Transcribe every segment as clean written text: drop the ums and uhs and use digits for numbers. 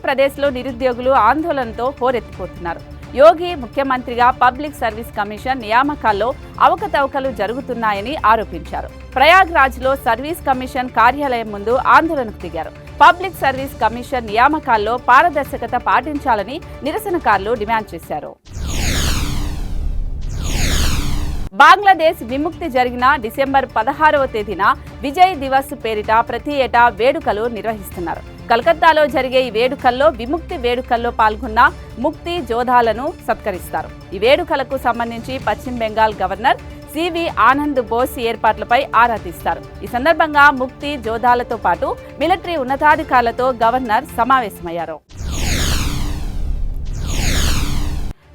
ఆంధ్రప్రదేశ్లో నిరుద్యోగులు ఆందోళనతో హోరెత్తిపోతున్నారు. యోగి ముఖ్యమంత్రిగా పబ్లిక్ సర్వీస్ కమిషన్ నియామకాల్లో అవకతవకలు జరుగుతున్నాయని ఆరోపించారు. ప్రయాగ్రాజ్లో సర్వీస్ కమిషన్ కార్యాలయం ముందు ఆందోళనకు దిగారు. పబ్లిక్ సర్వీస్ కమిషన్ నియామకాల్లో పారదర్శకత పాటించాలని నిరసనకారులు డిమాండ్ చేశారు. బంగ్లాదేశ్ విముక్తి జరిగిన డిసెంబర్ 16వ తేదీన విజయ్ దివస్ పేరిట ప్రతి ఏటా వేడుకలు నిర్వహిస్తున్నారు. కలకత్తాలో జరిగే ఈ వేడుకల్లో విముక్తి వేడుకల్లో పాల్గొన్న ముక్తి జోధాలను సత్కరిస్తారు. ఈ వేడుకలకు సంబంధించి పశ్చిమ బెంగాల్ గవర్నర్ సివి ఆనంద్ బోస్ ఏర్పాట్లపై ఆరా తీస్తారు. ఈ సందర్భంగా ముక్తి జోధాలతో పాటు మిలిటరీ ఉన్నతాధికారులతో గవర్నర్ సమావేశమయ్యారు.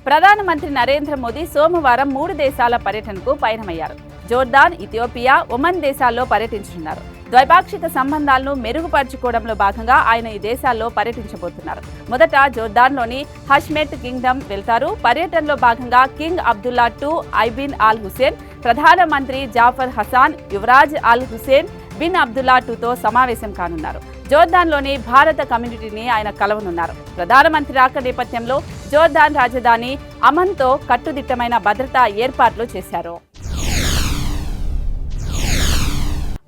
ప్రధానమంత్రి నరేంద్ర మోదీ సోమవారం 3 దేశాల పర్యటనకు పయనమయ్యారు. జోర్దాన్, ఇథియోపియా, ఒమన్ దేశాల్లో పర్యటించనున్నారు. ద్వైపాక్షిక సంబంధాలను మెరుగుపరుచుకోవడంలో భాగంగా ఆయన ఈ దేశాల్లో పర్యటించబోతున్నారు. మొదట జోర్దాన్లోని హష్మెట్ కింగ్డమ్ వెళ్తారు. పర్యటనలో భాగంగా కింగ్ అబ్దుల్లా II ఐబిన్ అల్ హుసేన్, ప్రధానమంత్రి జాఫర్ హసాన్, యువరాజ్ అల్ హుసేన్ బిన్ అబ్దుల్లా IIతో సమావేశం కానున్నారు. జోర్దాన్లోని భారత కమ్యూనిటీని ఆయన కలవనున్నారు. ప్రధానమంత్రి రాక నేపథ్యంలో జోర్దాన్ రాజధాని అమన్తో కట్టుదిట్టమైన భద్రతా ఏర్పాట్లు చేశారు.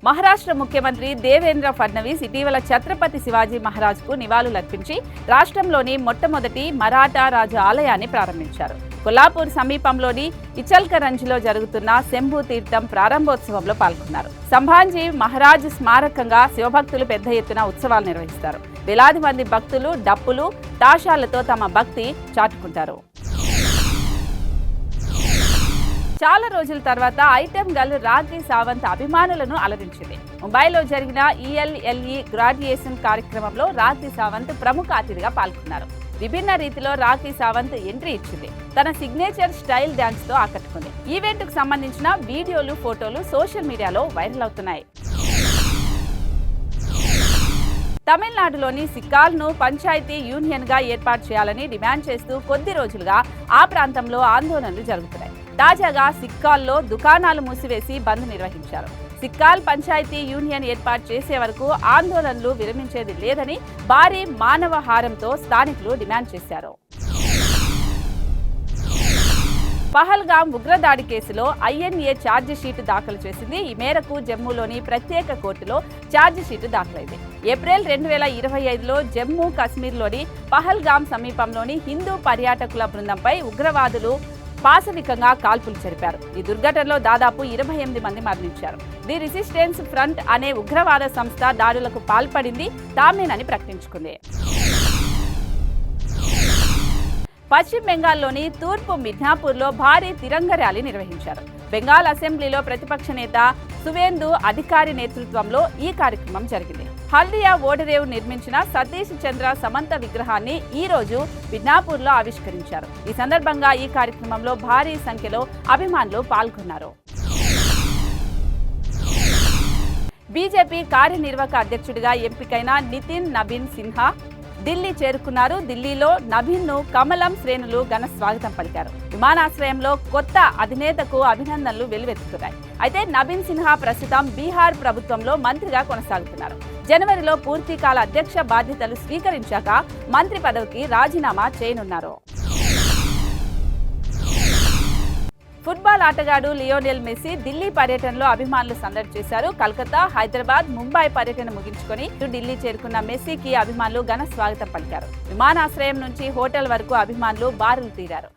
మహారాష్ట్ర ముఖ్యమంత్రి దేవేంద్ర ఫడ్నవీస్ ఇటీవల ఛత్రపతి శివాజీ మహారాజ్కు నివాళులర్పించి రాష్ట్రంలోని మొట్టమొదటి మరాఠా రాజు ఆలయాన్ని ప్రారంభించారు. కొల్లాపూర్ సమీపంలోని ఇచల్కరంజ్లో జరుగుతున్న శంభు తీర్థం ప్రారంభోత్సవంలో పాల్గొన్నారు. సంభాజీ మహారాజ్ స్మారకంగా శివభక్తులు పెద్ద ఎత్తున ఉత్సవాలు నిర్వహిస్తారు. వేలాది మంది భక్తులు డప్పులు, తాషాలతో తమ భక్తి చాటుకుంటారు. చాలా రోజుల తర్వాత ఐటెం గర్ల్ రాఖీ సావంత్ అభిమానులను అలరించింది. ముంబైలో జరిగిన ELLE గ్రాడ్యుయేషన్ కార్యక్రమంలో రాఖీ సావంత్ ప్రముఖ అతిథిగా పాల్గొన్నారు. విభిన్న రీతిలో రాఖీ సావంత్ ఎంట్రీ ఇచ్చింది. తన సిగ్నేచర్ స్టైల్ డ్యాన్స్ తో ఆకట్టుకుంది. ఈవెంట్ కు సంబంధించిన వీడియోలు, ఫోటోలు సోషల్ మీడియాలో వైరల్ అవుతున్నాయి. తమిళనాడులోని సిక్కాల్ను పంచాయతీ యూనియన్ గా ఏర్పాటు చేయాలని డిమాండ్ చేస్తూ కొద్ది రోజులుగా ఆ ప్రాంతంలో ఆందోళనలు జరుగుతున్నాయి. తాజాగా సిక్కాల్లో దుకాణాలు మూసివేసి బంద్ నిర్వహించారు. సిక్కాల్ పంచాయతీ యూనియన్ ఏర్పాటు చేసే వరకు ఆందోళనలు విరమించేది లేదని భారీ మానవ హారంతో స్థానికులు డిమాండ్ చేశారు. పహల్గామ్ ఉగ్రదాడి కేసులో INA ఛార్జిషీటు దాఖలు చేసింది. ఈ మేరకు జమ్మూలోని ప్రత్యేక కోర్టులో ఛార్జిషీటు దాఖలైంది. ఏప్రిల్ 2025లో జమ్మూ కాశ్మీర్లోని పహల్గామ్ సమీపంలోని హిందూ పర్యాటకుల బృందంపై ఉగ్రవాదులు పాశవికంగా కాల్పులు జరిపారు. ఈ దుర్ఘటనలో దాదాపు 28 మంది మరణించారు. ది రెసిస్టెన్స్ ఫ్రంట్ అనే ఉగ్రవాద సంస్థ దాడులకు పాల్పడింది, తామేనని ప్రకటించుకుంది. పశ్చిమ బెంగాల్లోని తూర్పు మిడ్నాపూర్లో భారీ తిరంగ ర్యాలీ నిర్వహించారు. బెంగాల్ అసెంబ్లీలో ప్రతిపక్ష నేత సువేందు అధికారి నేతృత్వంలో ఈ కార్యక్రమం జరిగింది. హల్దియా ఓడరేవు నిర్మించిన సతీష్ చంద్ర సమంత విగ్రహాన్ని ఈ రోజు మిడ్నాపూర్లో ఆవిష్కరించారు. ఈ సందర్భంగా ఈ కార్యక్రమంలో భారీ సంఖ్యలో అభిమానులు పాల్గొన్నారు. బీజేపీ కార్యనిర్వాహక అధ్యక్షుడిగా ఎంపికైన నితిన్ నబీన్ సిన్హా ఢిల్లీ చేరుకున్నారు. ఢిల్లీలో నబీన్ ను కమలం శ్రేణులు ఘన స్వాగతం పలికారు. విమానాశ్రయంలో కొత్త అధినేతకు అభినందనలు వెల్లువెత్తుతున్నాయి. అయితే నబీన్ సిన్హా ప్రస్తుతం బీహార్ ప్రభుత్వంలో మంత్రిగా కొనసాగుతున్నారు. జనవరిలో పూర్తికాల అధ్యక్ష బాధ్యతలు స్వీకరించాక మంత్రి పదవికి రాజీనామా చేయనున్నారు. ఫుట్బాల్ ఆటగాడు లియోనెల్ మెస్సీ ఢిల్లీ పర్యటనలో అభిమానులు సందడి చేశారు. కలకత్తా, హైదరాబాద్, ముంబై పర్యటన ముగించుకొని ఢిల్లీ చేరుకున్న మెస్సీకి అభిమానులు ఘన స్వాగతం పలికారు. విమానాశ్రయం నుంచి హోటల్ వరకు అభిమానులు బారులు తీరారు.